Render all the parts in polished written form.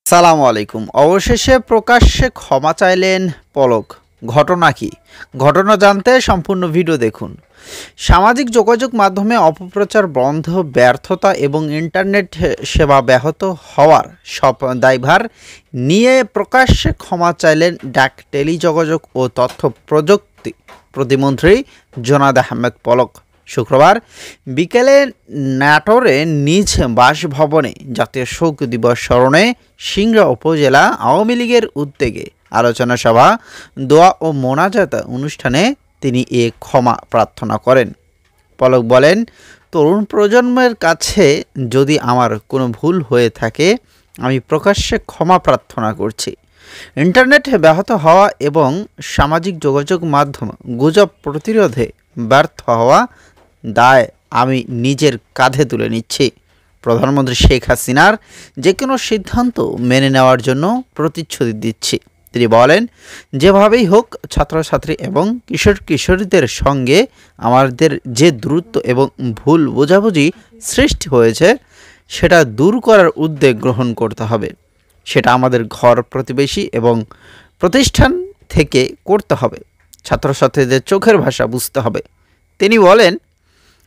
সালামু আলাইকুম। অবশেষে প্রকাশ্যে ক্ষমা চাইলেন পলক। ঘটনা কি? ঘটনা জানতে সম্পূর্ণ ভিডিও দেখুন। সামাজিক যোগাযোগ মাধ্যমে অপপ্রচার বন্ধ, ব্যর্থতা এবং ইন্টারনেট সেবা ব্যাহত হওয়ার সব দায়ভার নিয়ে প্রকাশ্যে ক্ষমা চাইলেন ডাক, টেলিযোগাযোগ ও তথ্য প্রযুক্তি প্রতিমন্ত্রী জোনায়েদ আহমেদ পলক। শুক্রবার বিকেলে নাটোরে নিজ বাসভবনে জাতীয় শোক দিবস স্মরণে সিংড়া উপজেলা আওয়ামী লীগের উদ্যোগে আলোচনা সভা, দোয়া ও মোনাজাত অনুষ্ঠানে তিনি এ ক্ষমা প্রার্থনা করেন। পলক বলেন, তরুণ প্রজন্মের কাছে যদি আমার কোনো ভুল হয়ে থাকে, আমি প্রকাশ্যে ক্ষমা প্রার্থনা করছি। ইন্টারনেট ব্যাহত হওয়া এবং সামাজিক যোগাযোগ মাধ্যম গুজব প্রতিরোধে ব্যর্থ হওয়া দায় আমি নিজের কাঁধে তুলে নিচ্ছি। প্রধানমন্ত্রী শেখ হাসিনার যে কোনো সিদ্ধান্ত মেনে নেওয়ার জন্য প্রতিশ্রুতি দিচ্ছি। তিনি বলেন, যেভাবেই হোক ছাত্রছাত্রী এবং কিশোর কিশোরীদের সঙ্গে আমাদের যে দূরত্ব এবং ভুল বোঝাবুঝি সৃষ্টি হয়েছে, সেটা দূর করার উদ্যোগ গ্রহণ করতে হবে। সেটা আমাদের ঘর, প্রতিবেশী এবং প্রতিষ্ঠান থেকে করতে হবে। ছাত্রছাত্রীদের চোখের ভাষা বুঝতে হবে। তিনি বলেন,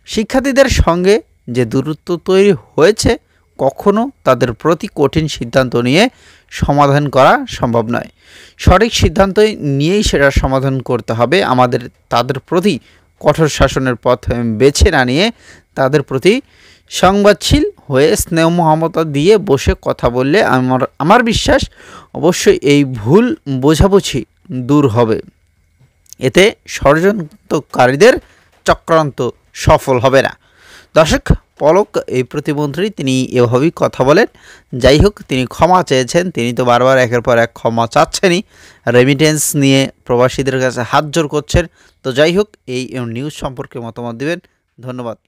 শিক্ষার্থীদের সঙ্গে যে দূরত্ব তৈরি হয়েছে, কখনো তাদের প্রতি কঠিন সিদ্ধান্ত নিয়ে সমাধান করা সম্ভব নয়। সঠিক সিদ্ধান্ত নিয়েই সেটা সমাধান করতে হবে। আমাদের তাদের প্রতি কঠোর শাসনের পথ বেছে না নিয়ে তাদের প্রতি সংবাদশীল হয়ে স্নেহ মমতা দিয়ে বসে কথা বললে আমার বিশ্বাস অবশ্যই এই ভুল বোঝাবুঝি দূর হবে। এতে ষড়যন্ত্রকারীদের চক্রান্ত সফল হবে না। দর্শক, পলক এই প্রতিমন্ত্রী, তিনি এভাবেই কথা বলেন। যাই হোক, তিনি ক্ষমা চেয়েছেন। তিনি তো বারবার একের পর এক ক্ষমা চাচ্ছেনই। রেমিটেন্স নিয়ে প্রবাসীদের কাছে হাত জোড় করছেন। তো যাই হোক, এই নিউজ সম্পর্কে মতামত দিবেন। ধন্যবাদ।